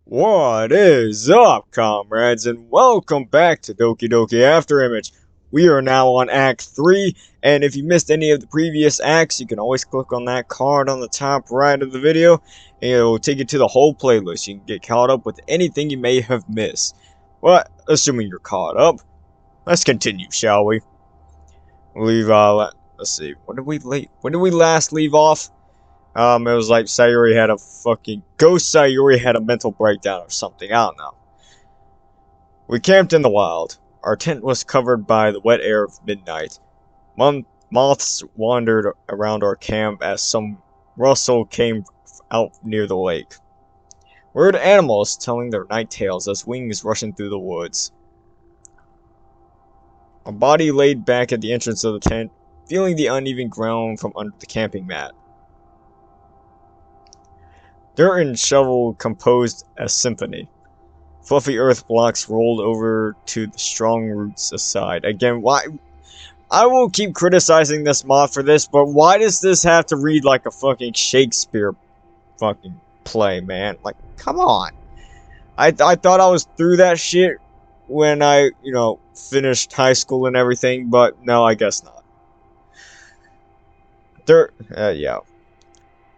What is up, comrades, and welcome back to Doki Doki Afterimage. We are now on Act 3, and if you missed any of the previous acts, you can always click on that card on the top right of the video, and it will take you to the whole playlist. You can get caught up with anything you may have missed. But, assuming you're caught up, let's continue, shall we? Let's see, when did we last leave off? It was like Sayori had a fucking ghost. Sayori had a mental breakdown or something. I don't know. We camped in the wild. Our tent was covered by the wet air of midnight. Moths wandered around our camp as some rustle came out near the lake. We heard animals telling their night tales as wings rushing through the woods. A body laid back at the entrance of the tent, feeling the uneven ground from under the camping mat. Dirt and shovel composed a symphony. Fluffy earth blocks rolled over to the strong roots aside. Again, why? I will keep criticizing this mod for this, but why does this have to read like a fucking Shakespeare fucking play, man? Like, come on. I thought I was through that shit when I, finished high school and everything, but no, I guess not. Yeah.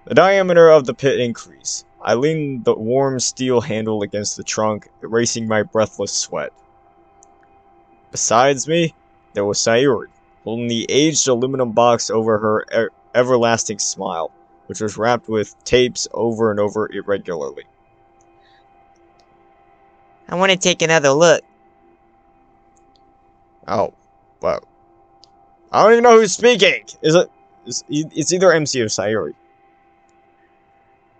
The diameter of the pit increased. I leaned the warm steel handle against the trunk, erasing my breathless sweat. Besides me, there was Sayori, holding the aged aluminum box over her everlasting smile, which was wrapped with tapes over and over irregularly. I want to take another look. Oh, well. I don't even know who's speaking! It's either MC or Sayori.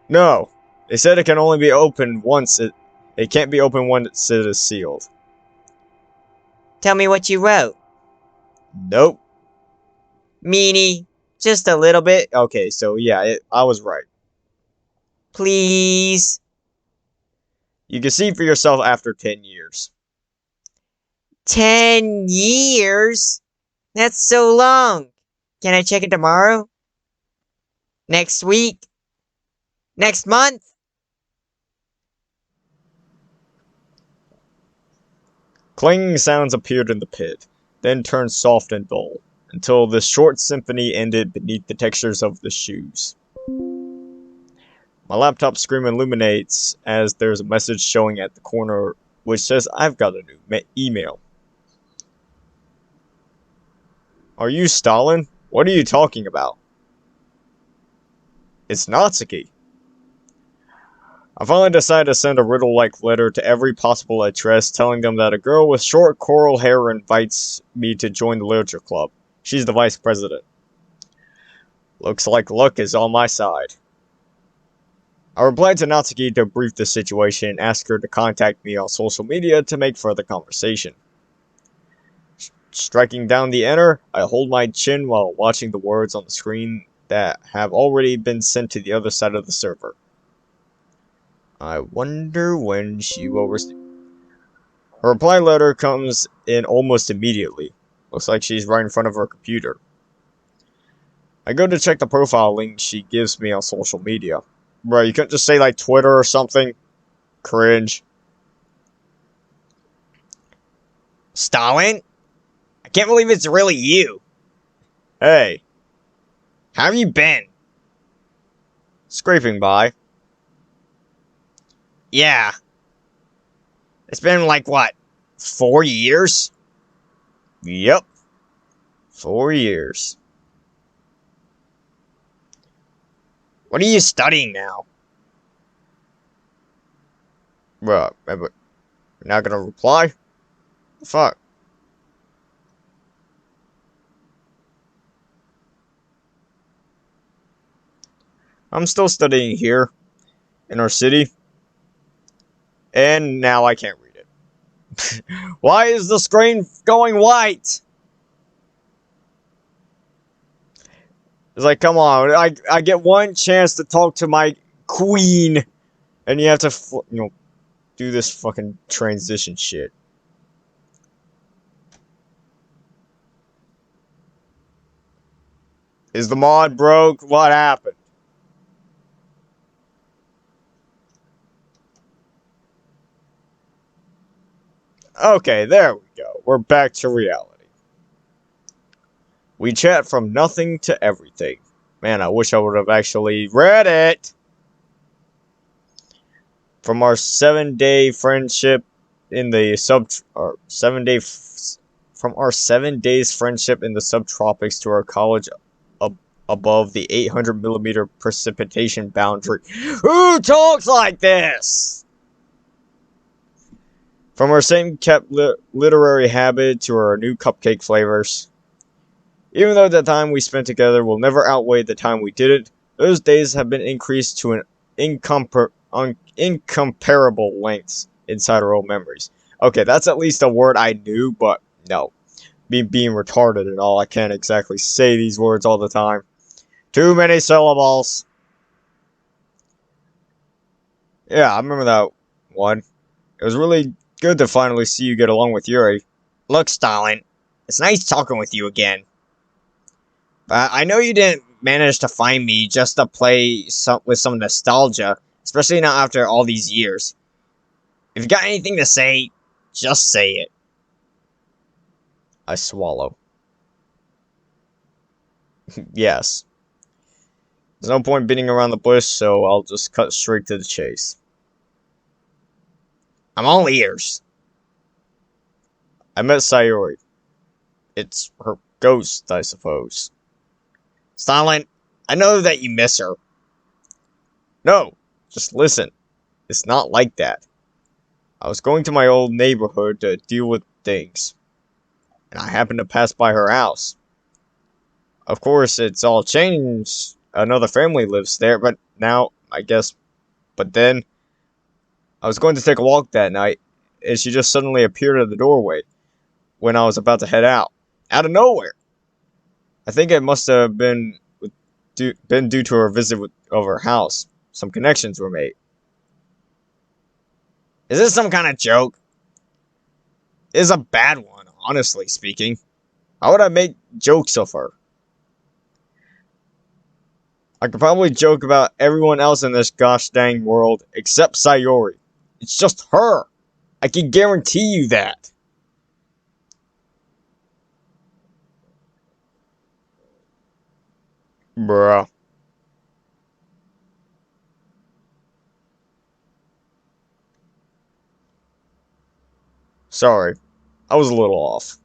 No. They said it can only be opened once it can't be opened once it is sealed. Tell me what you wrote. Nope. Meanie. Just a little bit. Okay, so yeah, I was right. Please. You can see for yourself after 10 years. 10 years? That's so long. Can I check it tomorrow? Next week? Next month? Clanging sounds appeared in the pit, then turned soft and dull, until the short symphony ended beneath the textures of the shoes. My laptop screen illuminates as there's a message showing at the corner which says I've got a new email. Are you Stalin? What are you talking about? It's Natsuki. I finally decided to send a riddle-like letter to every possible address telling them that a girl with short coral hair invites me to join the literature club. She's the vice president. Looks like luck is on my side. I replied to Natsuki to brief the situation and ask her to contact me on social media to make further conversation. Striking down the enter, I hold my chin while watching the words on the screen that have already been sent to the other side of the server. I wonder when she will receive. Her reply letter comes in almost immediately. Looks like she's right in front of her computer. I go to check the profile link she gives me on social media. Bro, you couldn't just say like Twitter or something? Cringe. Stalin? I can't believe it's really you. Hey. How have you been? Scraping by. Yeah. It's been like, what, 4 years? Yep. 4 years. What are you studying now? Bro, you're not gonna reply? Fuck. I'm still studying here, in our city. And now I can't read it. Why is the screen going white? It's like, come on, I get one chance to talk to my queen, and you have to, do this fucking transition shit. Is the mod broke? What happened? Okay, there we go. We're back to reality. We chat from nothing to everything. Man, I wish I would have actually read it. From our 7-day friendship in the from our 7 days friendship in the subtropics to our college above the 800 millimeter precipitation boundary. Who talks like this? From our same kept literary habit to our new cupcake flavors. Even though the time we spent together will never outweigh the time we didn't, those days have been increased to an incomparable lengths inside our old memories. Okay, that's at least a word I knew, but no. Being retarded and all, I can't exactly say these words all the time. Too many syllables. Yeah, I remember that one. It was really good to finally see you get along with Yuri. Look, Stalin, it's nice talking with you again. But I know you didn't manage to find me just to play with some nostalgia, especially not after all these years. If you got anything to say, just say it. I swallow. Yes. There's no point beating around the bush, so I'll just cut straight to the chase. I'm all ears. I met Sayori. It's her ghost, I suppose. Stalin, I know that you miss her. No, just listen. It's not like that. I was going to my old neighborhood to deal with things, and I happened to pass by her house. Of course, it's all changed. Another family lives there, but now, I guess... But then, I was going to take a walk that night, and she just suddenly appeared at the doorway when I was about to head out. Out of nowhere! I think it must have been due to her visit of her house. Some connections were made. Is this some kind of joke? It's a bad one, honestly speaking. How would I make jokes of her? I could probably joke about everyone else in this gosh dang world except Sayori. It's just her. I can guarantee you that. Bruh. Sorry. I was a little off.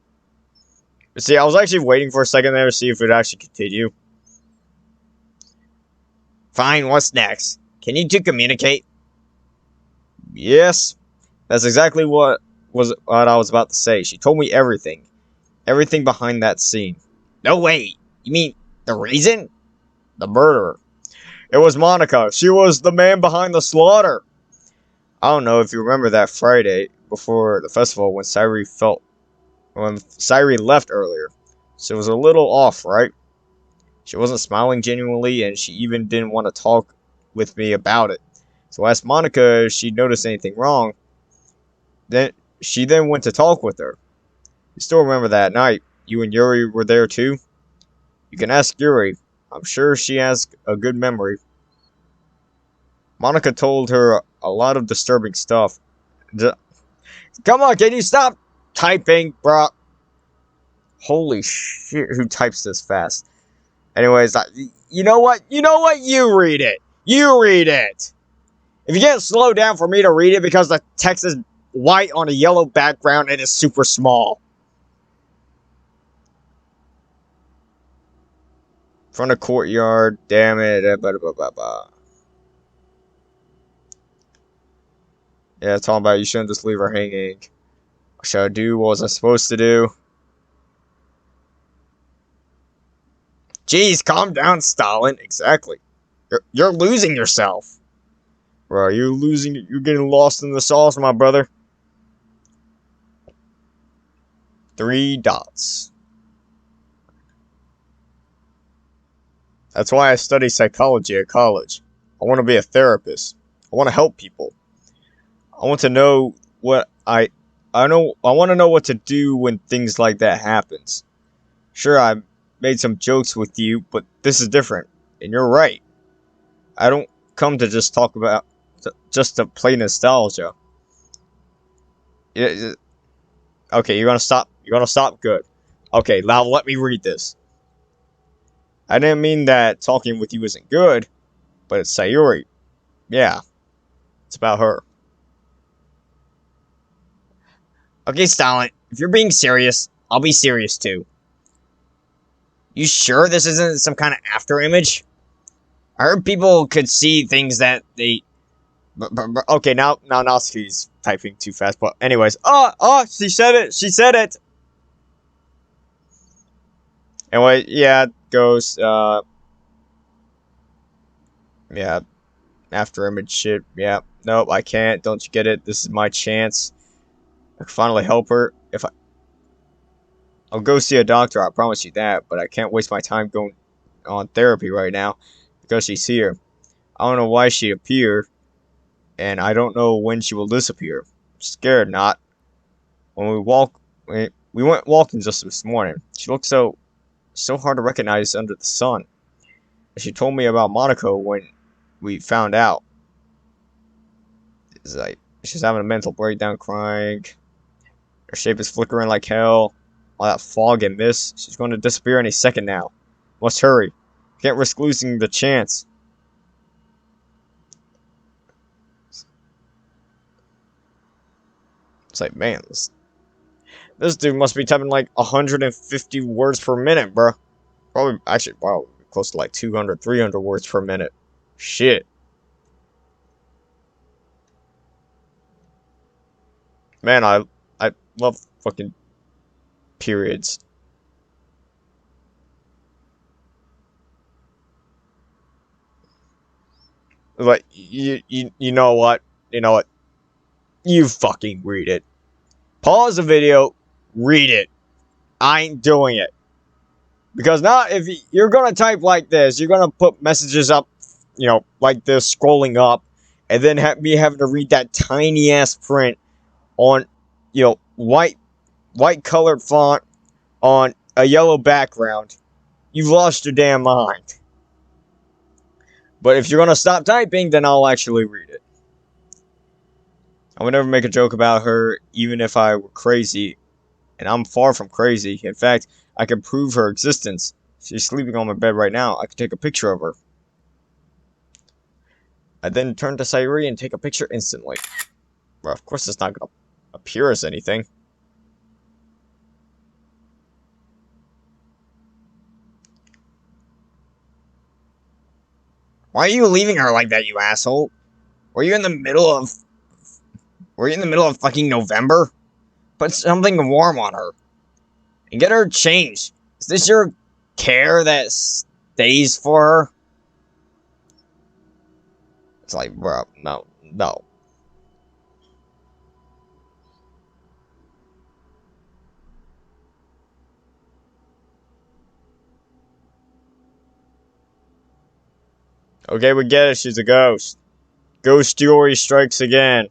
See, I was actually waiting for a second there to see if it would actually continue. Fine, what's next? Can you two communicate? Yes. That's exactly what I was about to say. She told me everything. Everything behind that scene. No, wait. You mean the reason? The murderer. It was Monika. She was the man behind the slaughter. I don't know if you remember that Friday before the festival when Sayori left earlier. She was a little off, right? She wasn't smiling genuinely, and she even didn't want to talk with me about it. So I asked Monika if she noticed anything wrong. Then she went to talk with her. You still remember that night? You and Yuri were there too? You can ask Yuri. I'm sure she has a good memory. Monika told her a lot of disturbing stuff. Come on, can you stop typing, bro? Holy shit, who types this fast? Anyways, you know what? You know what? You read it. You read it. If you can't slow down for me to read it because the text is white on a yellow background and is super small. Front of courtyard, damn it. Yeah, talking about you shouldn't just leave her hanging. What should I do? What was I supposed to do? Jeez, calm down, Stalin. Exactly. You're losing yourself. Bro, you're getting lost in the sauce, my brother. 3 dots. That's why I study psychology at college. I want to be a therapist. I want to help people. I want to know what I want to know what to do when things like that happens. Sure, I made some jokes with you, but this is different. And you're right. I don't come to just just to play nostalgia. Okay, you're gonna stop. You're gonna stop? Good. Okay, now let me read this. I didn't mean that talking with you isn't good, but it's Sayori. Yeah, it's about her. Okay, Stalin, if you're being serious, I'll be serious too. You sure this isn't some kind of after image? I heard people could see things that they. Okay, now Natsuki's typing too fast. But anyways, oh, she said it. She said it. Anyway, yeah, Ghost. Yeah, after image shit. Yeah, nope, I can't. Don't you get it? This is my chance. I can finally help her. I'll go see a doctor, I promise you that, but I can't waste my time going on therapy right now because she's here. I don't know why she appeared, and I don't know when she will disappear. I'm scared not. When we went walking just this morning. She looked so hard to recognize under the sun. She told me about Monaco when we found out. It's like she's having a mental breakdown, crying. Her shape is flickering like hell. All that fog and mist. She's going to disappear any second now. Must hurry. Can't risk losing the chance. It's like, man, this dude must be typing like 150 words per minute, bro. Probably, actually, wow, close to like 200, 300 words per minute. Shit. Man, I love fucking periods. Like, you know what? You know what? You fucking read it. Pause the video, read it. I ain't doing it. Because now, if you're gonna type like this, you're gonna put messages up, like this, scrolling up, and then me having to read that tiny ass print on, white colored font on a yellow background. You've lost your damn mind. But if you're gonna stop typing, then I'll actually read it. I would never make a joke about her, even if I were crazy, and I'm far from crazy. In fact, I can prove her existence. She's sleeping on my bed right now. I can take a picture of her. I then turn to Sayori and take a picture instantly. Well, of course it's not gonna appear as anything. Why are you leaving her like that, you asshole? Were you in the middle of. Were you in the middle of fucking November? Put something warm on her. And get her changed. Is this your care that stays for her? It's like, bro, no. Okay, we get it. She's a ghost. Ghost Yuri strikes again.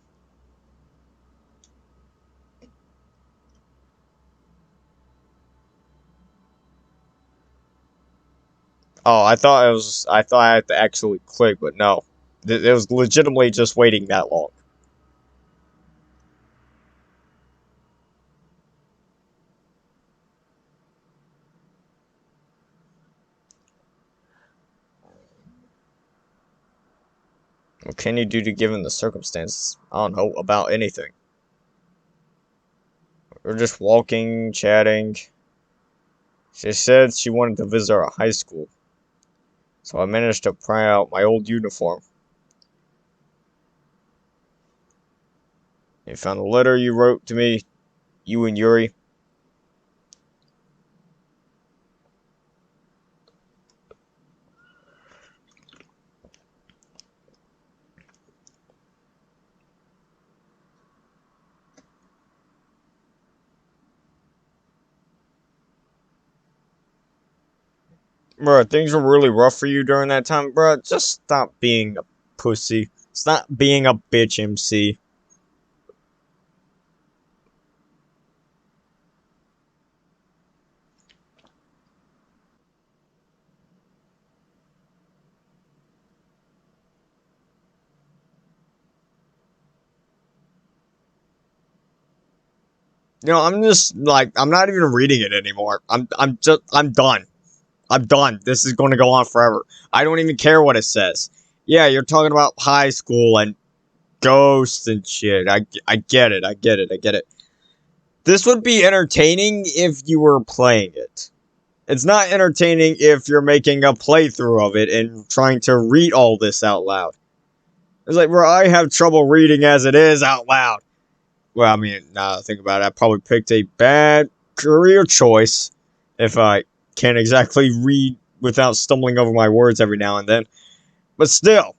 Oh, I thought I had to actually click, but no. It was legitimately just waiting that long. What can you do to given the circumstances? I don't know about anything. We're just walking, chatting. She said she wanted to visit our high school, so I managed to pry out my old uniform. You found a letter you wrote to me, you and Yuri. Bruh, things were really rough for you during that time, bruh. Just stop being a pussy. Stop being a bitch, MC. You know, I'm just like, I'm not even reading it anymore. I'm done. I'm done. This is going to go on forever. I don't even care what it says. Yeah, you're talking about high school and ghosts and shit. I get it. I get it. I get it. This would be entertaining if you were playing it. It's not entertaining if you're making a playthrough of it and trying to read all this out loud. It's like, bro, I have trouble reading as it is out loud. Well, I mean, now that I think about it, I probably picked a bad career choice if I can't exactly read without stumbling over my words every now and then. But still.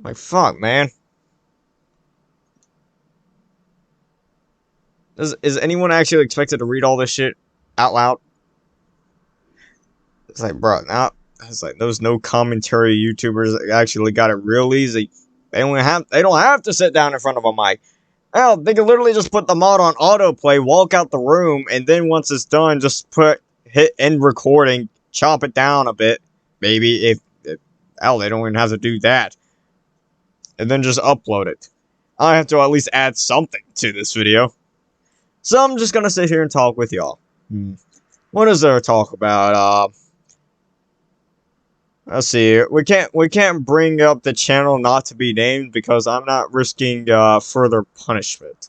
Like, fuck, man. Is anyone actually expected to read all this shit out loud? It's like, bro, now it's like those no commentary YouTubers actually got it real easy. They don't have to sit down in front of a mic. Hell, they can literally just put the mod on autoplay, walk out the room, and then once it's done, just hit end recording, chop it down a bit, maybe if hell, they don't even have to do that, and then just upload it. I have to at least add something to this video, so I'm just gonna sit here and talk with y'all. What is there to talk about? Let's see. We can't bring up the channel not to be named because I'm not risking further punishment.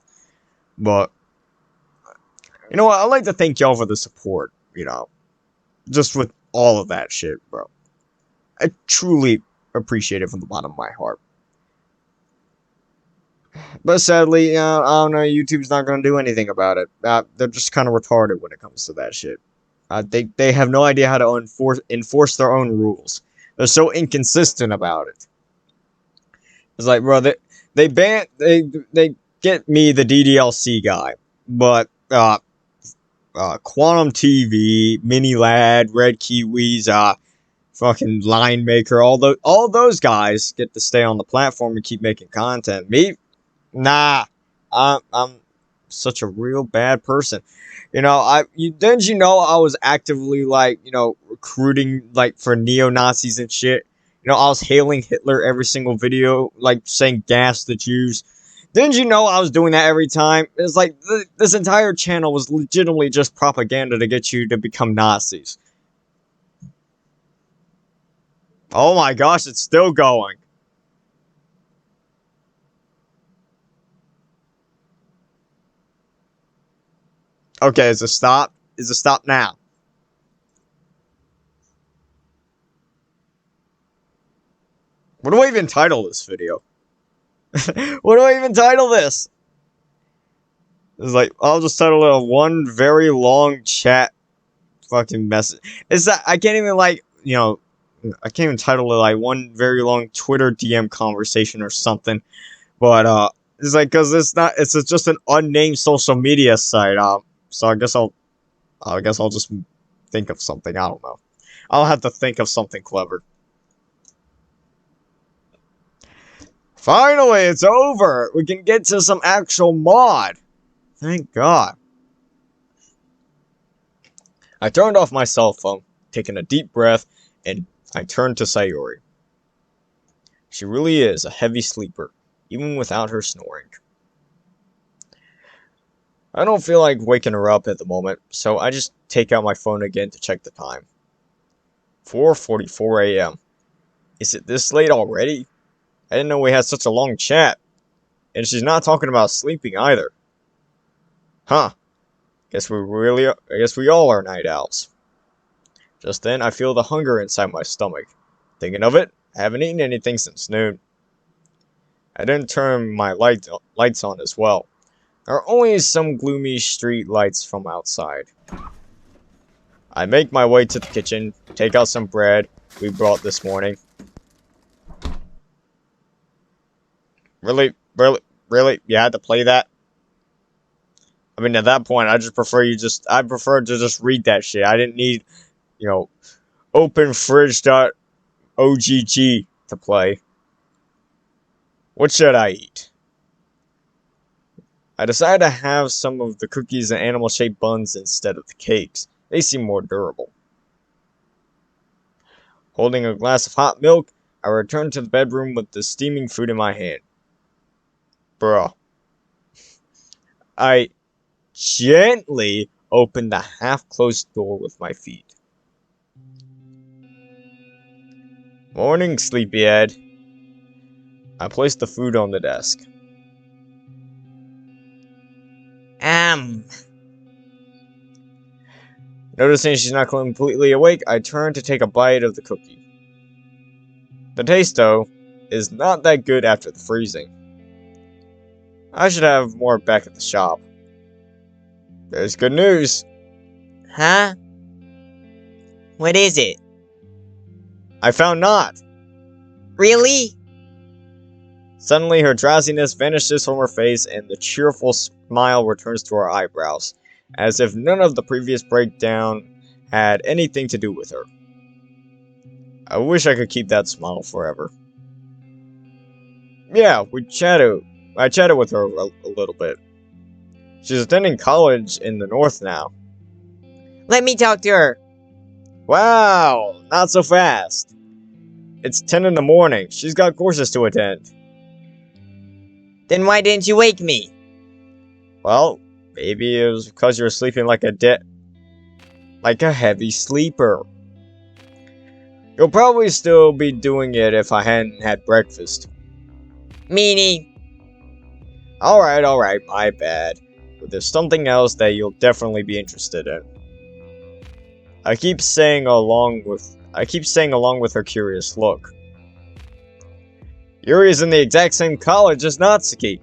But you know what? I'd like to thank y'all for the support. You know, just with all of that shit, bro. I truly appreciate it from the bottom of my heart. But sadly, I don't know. YouTube's not gonna do anything about it. They're just kind of retarded when it comes to that shit. They have no idea how to enforce their own rules. They're so inconsistent about it. It's like, bro, they get me, the ddlc guy, but Quantum TV, Mini Lad, Red Kiwis, fucking Line Maker, all those guys get to stay on the platform and keep making content. Me, nah, I'm such a real bad person. You know, didn't you know I was actively, like, you know, recruiting, like, for neo-Nazis and shit? You know, I was hailing Hitler every single video, like, saying gas the Jews. Didn't you know I was doing that every time? It's like, this entire channel was legitimately just propaganda to get you to become Nazis. Oh my gosh, it's still going. Okay, is it stop? Is it stop now? What do I even title this video? What do I even title this? It's like, I'll just title it a one very long chat fucking message. It's that I can't even, like, you know, I can't even title it like one very long Twitter DM conversation or something. But it's like, cause it's just an unnamed social media site. So I guess I'll just think of something. I don't know. I'll have to think of something clever. Finally, it's over. We can get to some actual mod. Thank God. I turned off my cell phone, taking a deep breath, and I turned to Sayori. She really is a heavy sleeper, even without her snoring. I don't feel like waking her up at the moment, so I just take out my phone again to check the time. 4:44 a.m. Is it this late already? I didn't know we had such a long chat. And she's not talking about sleeping either. Huh. I guess we all are night owls. Just then, I feel the hunger inside my stomach. Thinking of it, I haven't eaten anything since noon. I didn't turn my lights on as well. There are only some gloomy street lights from outside. I make my way to the kitchen, take out some bread we brought this morning. Really? You had to play that? I mean, at that point, I prefer to just read that shit. I didn't need, you know, openfridge.ogg to play. What should I eat? I decided to have some of the cookies and animal-shaped buns instead of the cakes. They seem more durable. Holding a glass of hot milk, I returned to the bedroom with the steaming food in my hand. Bruh. I gently opened the half-closed door with my feet. Morning, sleepyhead. I placed the food on the desk. Noticing she's not completely awake, I turned to take a bite of the cookie. The taste, though, is not that good after the freezing. I should have more back at the shop. There's good news. Huh? What is it? I found Not. Really? Suddenly, her drowsiness vanishes from her face and the cheerful smile returns to her eyebrows, as if none of the previous breakdown had anything to do with her. I wish I could keep that smile forever. Yeah, I chatted with her a little bit. She's attending college in the north now. Let me talk to her. Wow, not so fast. It's 10 in the morning. She's got courses to attend. Then why didn't you wake me? Well, maybe it was because you were sleeping like a heavy sleeper. You'll probably still be doing it if I hadn't had breakfast. Meanie. Alright, my bad. But there's something else that you'll definitely be interested in. I keep saying along with her curious look. Yuri is in the exact same college as Natsuki.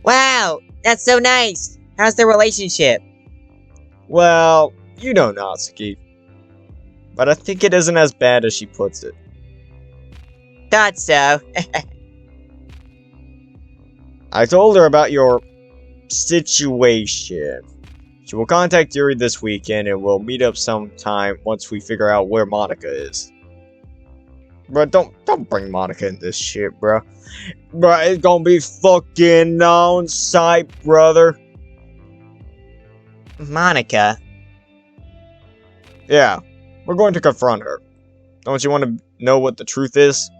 Wow, that's so nice. How's the relationship? Well, you know Natsuki. But I think it isn't as bad as she puts it. Thought so. I told her about your situation. She will contact Yuri this weekend and we'll meet up sometime once we figure out where Monika is. But don't bring Monika in this shit, bro. Bro, it's gonna be fucking on site, brother. Monika. Yeah, we're going to confront her. Don't you want to know what the truth is?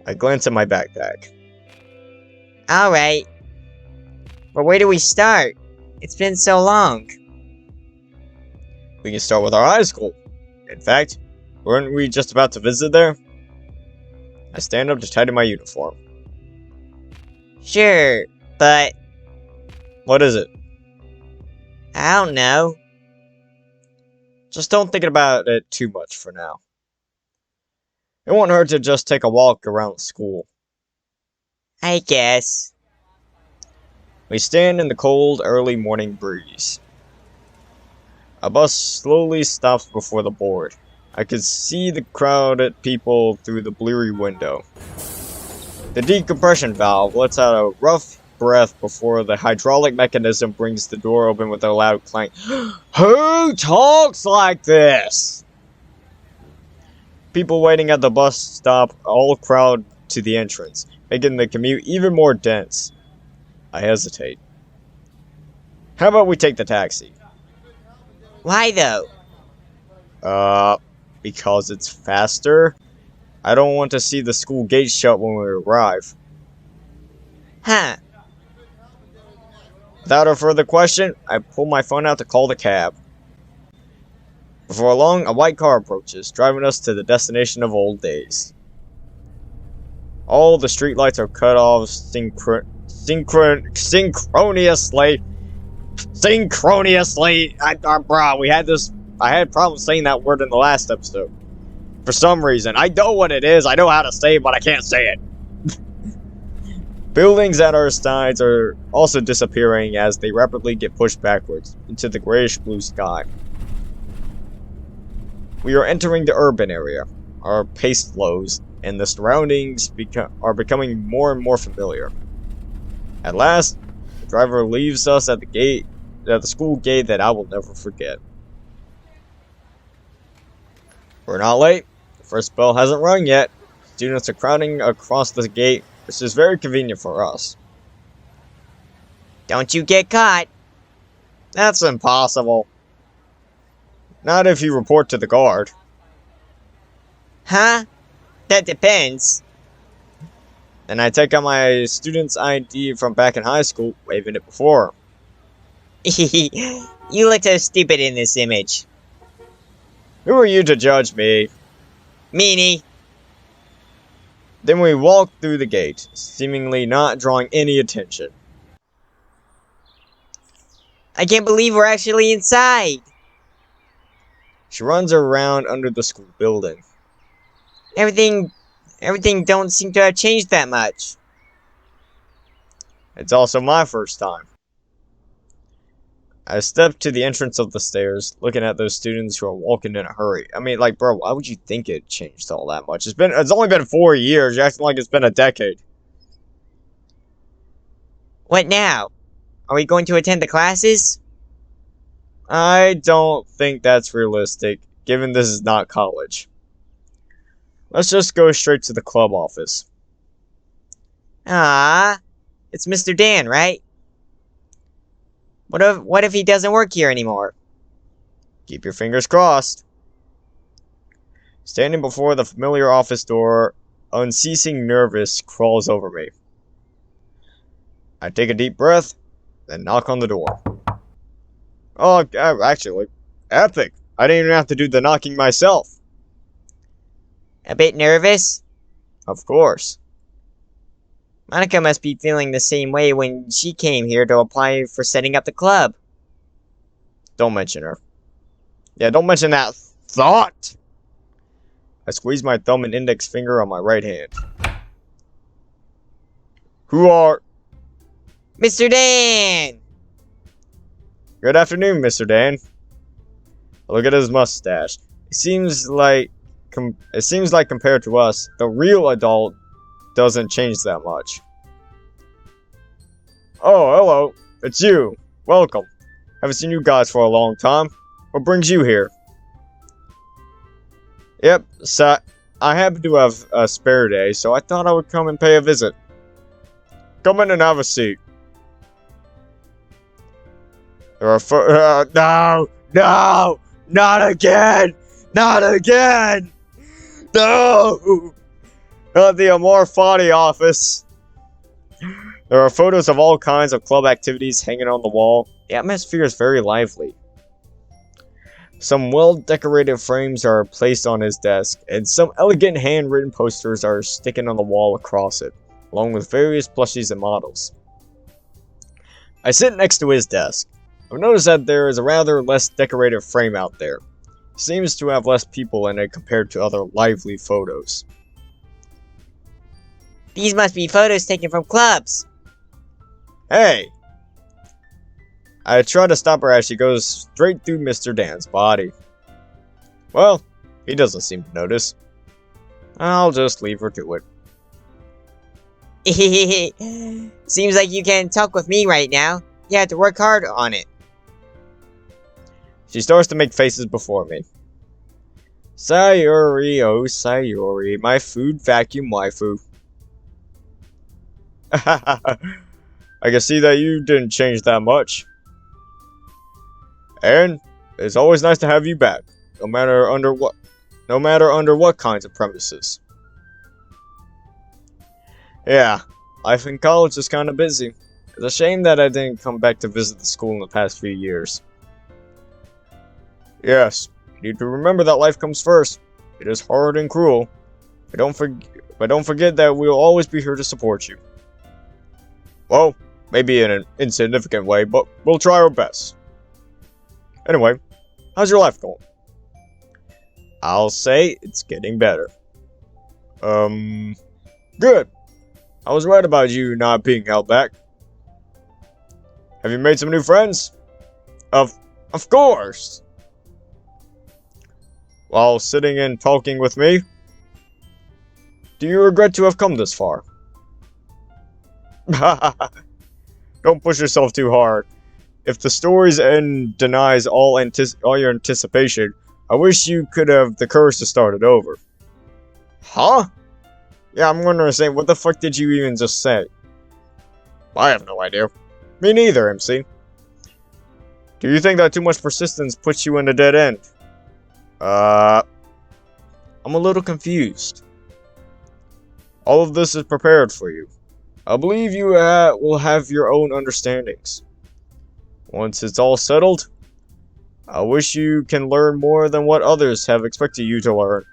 I glance at my backpack. Alright. But where do we start? It's been so long. We can start with our high school. In fact, weren't we just about to visit there? I stand up to tighten my uniform. Sure, but What is it? I don't know. Just don't think about it too much for now. It won't hurt to just take a walk around the school. I guess. We stand in the cold, early morning breeze. A bus slowly stops before the board. I could see the crowded people through the bleary window. The decompression valve lets out a rough breath before the hydraulic mechanism brings the door open with a loud clang. Who talks like this? People waiting at the bus stop all crowd to the entrance, making the commute even more dense. I hesitate. How about we take the taxi? Why though? Because it's faster. I don't want to see the school gate shut when we arrive. Huh. Without a further question, I pull my phone out to call the cab. Before long, a white car approaches, driving us to the destination of old days. All the streetlights are cut off synchronously. I had problems saying that word in the last episode. For some reason. I know what it is, I know how to say it, but I can't say it. Buildings at our sides are also disappearing as they rapidly get pushed backwards into the grayish-blue sky. We are entering the urban area. Our pace slows, and the surroundings are becoming more and more familiar. At last, the driver leaves us at the school gate that I will never forget. We're not late. The first bell hasn't rung yet. Students are crowding across the gate, which is very convenient for us. Don't you get caught. That's impossible. Not if you report to the guard. Huh? That depends. And I take out my student's ID from back in high school, waving it before her. You look so stupid in this image. Who are you to judge me? Meanie. Then we walk through the gate, seemingly not drawing any attention. I can't believe we're actually inside. She runs around under the school building. Everything don't seem to have changed that much. It's also my first time. I step to the entrance of the stairs, looking at those students who are walking in a hurry. I mean, like, bro, why would you think it changed all that much? It's only been 4 years. You're acting like it's been a decade. What now? Are we going to attend the classes? I don't think that's realistic, given this is not college. Let's just go straight to the club office. Ah, it's Mr. Dan, right? What if he doesn't work here anymore? Keep your fingers crossed. Standing before the familiar office door, unceasing nervous crawls over me. I take a deep breath, then knock on the door. Oh, actually, epic. I didn't even have to do the knocking myself. A bit nervous? Of course. Monika must be feeling the same way when she came here to apply for setting up the club. Don't mention her. Yeah, don't mention that thought. I squeeze my thumb and index finger on my right hand. Who are... Mr. Dan! Good afternoon, Mr. Dan. Look at his mustache. It seems like compared to us, the real adult doesn't change that much. Oh, hello. It's you. Welcome. Haven't seen you guys for a long time. What brings you here? Yep, so I happen to have a spare day, so I thought I would come and pay a visit. Come in and have a seat. There are no, not again, not again. No! Not the Amor Fati office. There are photos of all kinds of club activities hanging on the wall. The atmosphere is very lively. Some well-decorated frames are placed on his desk, and some elegant handwritten posters are sticking on the wall across it, along with various plushies and models. I sit next to his desk. I've noticed that there is a rather less decorated frame out there. It seems to have less people in it compared to other lively photos. These must be photos taken from clubs. Hey! I try to stop her as she goes straight through Mr. Dan's body. Well, he doesn't seem to notice. I'll just leave her to it. Seems like you can talk with me right now. You have to work hard on it. She starts to make faces before me. Sayori, oh Sayori, my food vacuum waifu. I can see that you didn't change that much. And it's always nice to have you back, no matter under what kinds of premises. Yeah, life in college is kind of busy. It's a shame that I didn't come back to visit the school in the past few years. Yes, you need to remember that life comes first. It is hard and cruel, but don't forget that we'll always be here to support you. Well, maybe in an insignificant way, but we'll try our best. Anyway, how's your life going? I'll say it's getting better. Good. I was right about you not being held back. Have you made some new friends? Of course. While sitting and talking with me? Do you regret to have come this far? Don't push yourself too hard. If the story's end denies all your anticipation, I wish you could have the courage to start it over. Huh? Yeah, I'm wondering, say, what the fuck did you even just say? I have no idea. Me neither, MC. Do you think that too much persistence puts you in a dead end? I'm a little confused. All of this is prepared for you. I believe you will have your own understandings. Once it's all settled, I wish you can learn more than what others have expected you to learn.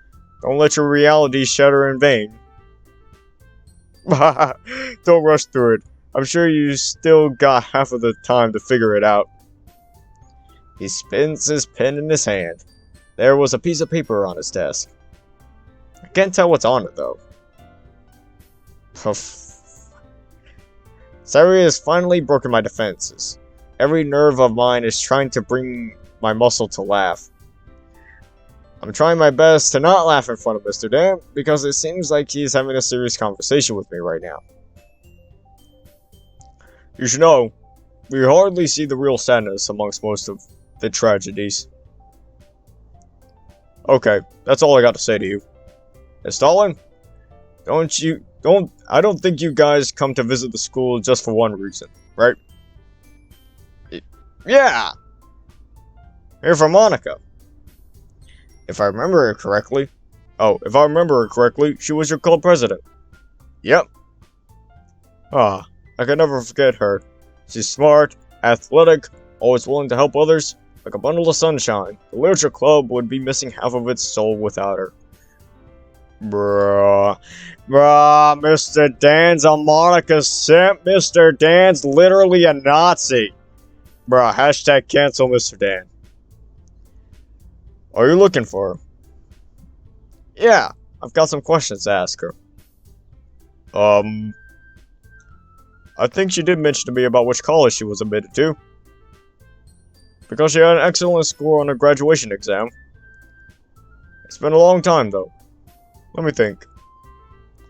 Don't let your reality shatter in vain. Don't rush through it. I'm sure you still got half of the time to figure it out. He spins his pen in his hand. There was a piece of paper on his desk. I can't tell what's on it, though. Sayori has finally broken my defenses. Every nerve of mine is trying to bring my muscle to laugh. I'm trying my best to not laugh in front of Mr. Dan, because it seems like he's having a serious conversation with me right now. You should know, we hardly see the real sadness amongst most of the tragedies. Okay, that's all I got to say to you. And Stalin, I don't think you guys come to visit the school just for one reason, right? Yeah! Here for Monika. If I remember her correctly, she was your club president. Yep. I can never forget her. She's smart, athletic, always willing to help others, like a bundle of sunshine. The literature club would be missing half of its soul without her. Bruh, Mr. Dan's a Monika simp. Mr. Dan's literally a Nazi. Bruh, hashtag cancel Mr. Dan. Are you looking for her? Yeah, I've got some questions to ask her. I think she did mention to me about which college she was admitted to. Because she had an excellent score on her graduation exam. It's been a long time, though. Let me think.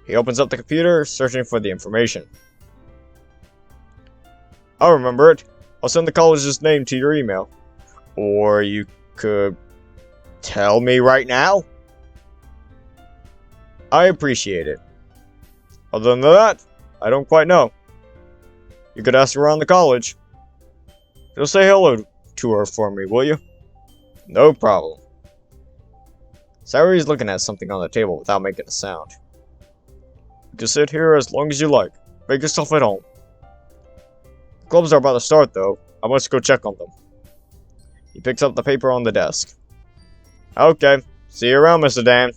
He opens up the computer, searching for the information. I'll remember it. I'll send the college's name to your email. Or you could tell me right now? I appreciate it. Other than that, I don't quite know. You could ask around the college. Just say hello to her for me, will you? No problem. Sayori's looking at something on the table without making a sound. You can sit here as long as you like. Make yourself at home. The clubs are about to start, though. I must go check on them. He picks up the paper on the desk. Okay. See you around, Mr. Dan.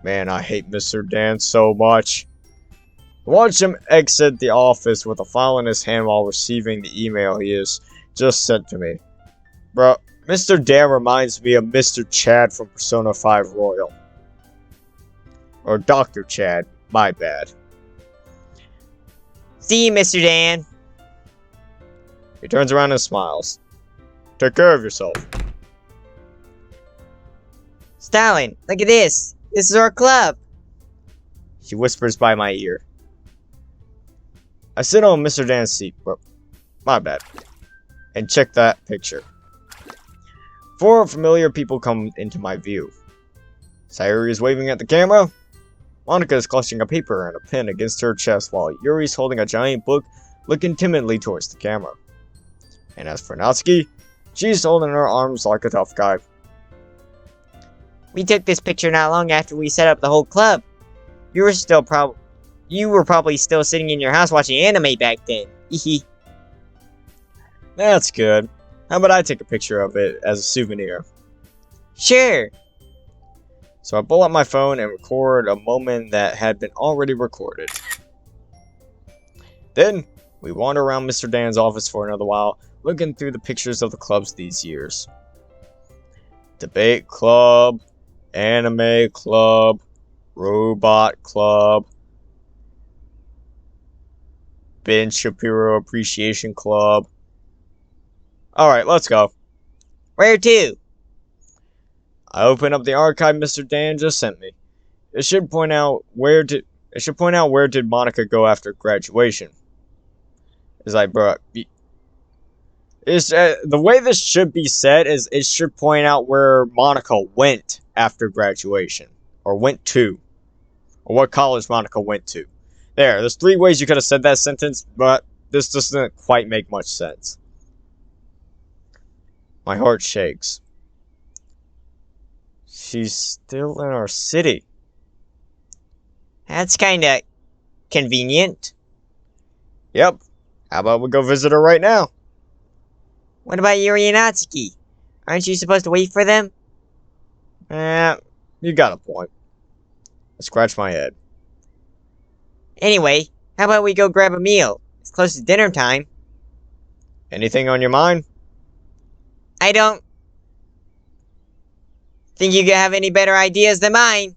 Man, I hate Mr. Dan so much. Watch him exit the office with a file in his hand while receiving the email he has just sent to me. Bro, Mr. Dan reminds me of Mr. Chad from Persona 5 Royal. Or Dr. Chad, my bad. See you, Mr. Dan. He turns around and smiles. Take care of yourself. Stalin, look at this. This is our club. She whispers by my ear. I sit on Mr. Dan's seat, bro. My bad. And check that picture. 4 familiar people come into my view. Sayori is waving at the camera. Monika is clutching a paper and a pen against her chest while Yuri is holding a giant book looking timidly towards the camera. And as for Natsuki, she's holding her arms like a tough guy. We took this picture not long after we set up the whole club. You were probably still sitting in your house watching anime back then. Hehe. That's good. How about I take a picture of it as a souvenir? Sure. So I pull out my phone and record a moment that had been already recorded. Then, we wander around Mr. Dan's office for another while, looking through the pictures of the clubs these years. Debate Club, Anime Club, Robot Club, Ben Shapiro Appreciation Club. Alright, let's go. Where to? I open up the archive Mr. Dan just sent me. It should point out where did Monika go after graduation. It's like, bro, the way this should be said is it should point out where Monika went after graduation, or went to, or what college Monika went to. There's 3 ways you could have said that sentence, but this doesn't quite make much sense. My heart shakes. She's still in our city. That's kinda convenient. Yep. How about we go visit her right now? What about Yuri and Natsuki? Aren't you supposed to wait for them? You got a point. I scratch my head. Anyway, how about we go grab a meal? It's close to dinner time. Anything on your mind? I don't think you have any better ideas than mine.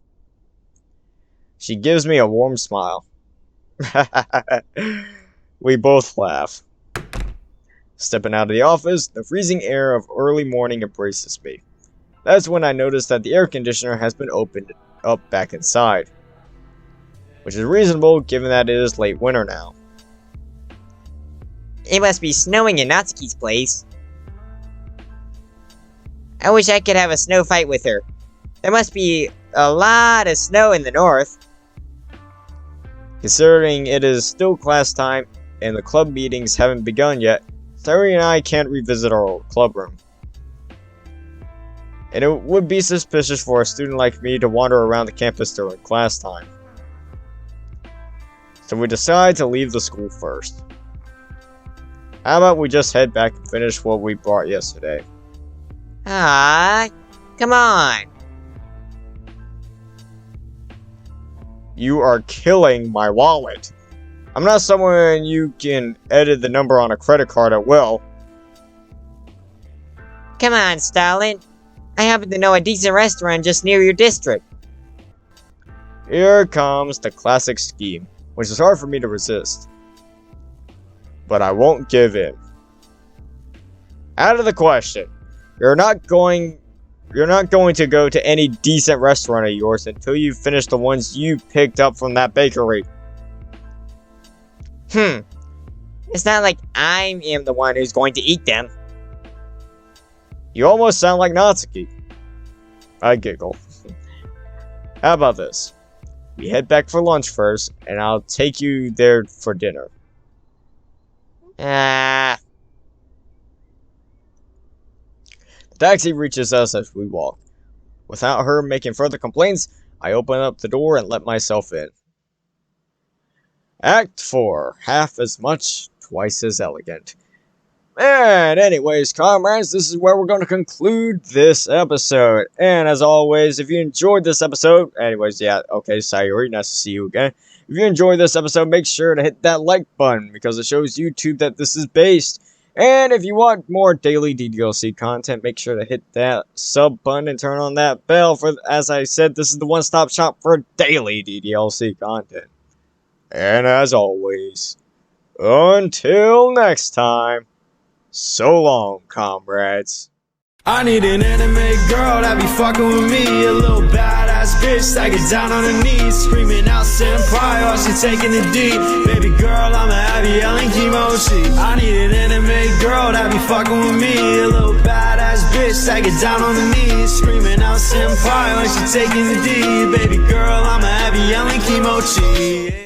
She gives me a warm smile. We both laugh. Stepping out of the office, the freezing air of early morning embraces me. That's when I notice that the air conditioner has been opened up back inside. Which is reasonable given that it is late winter now. It must be snowing in Natsuki's place. I wish I could have a snow fight with her. There must be a lot of snow in the north. Considering it is still class time and the club meetings haven't begun yet, Sayori and I can't revisit our old club room. And it would be suspicious for a student like me to wander around the campus during class time. So we decide to leave the school first. How about we just head back and finish what we brought yesterday? Ah, come on. You are killing my wallet. I'm not someone you can edit the number on a credit card at will. Come on, Stalin. I happen to know a decent restaurant just near your district. Here comes the classic scheme, which is hard for me to resist. But I won't give in. Out of the question. You're not going to go to any decent restaurant of yours until you finish the ones you picked up from that bakery. It's not like I am the one who's going to eat them. You almost sound like Natsuki. I giggle. How about this? We head back for lunch first, and I'll take you there for dinner. The taxi reaches us as we walk. Without her making further complaints, I open up the door and let myself in. Act 4. Half as much, twice as elegant. And anyways, comrades, this is where we're going to conclude this episode. And as always, if you enjoyed this episode, Sayori, nice to see you again. If you enjoyed this episode, make sure to hit that like button because it shows YouTube that this is based. And if you want more daily ddlc content, make sure to hit that sub button and turn on that bell for, as I said, this is the one-stop shop for daily ddlc content. And as always, until next time, so long, comrades. I need an anime girl that be fucking with me. A little badass bitch that gets down on her knees, screaming out senpai while she taking the D. Baby girl, I'ma have you yelling kimochi. I need an anime girl that be fucking with me. A little badass bitch that gets down on her knees, screaming out senpai while she taking the D. Baby girl, I'ma have you yelling kimochi.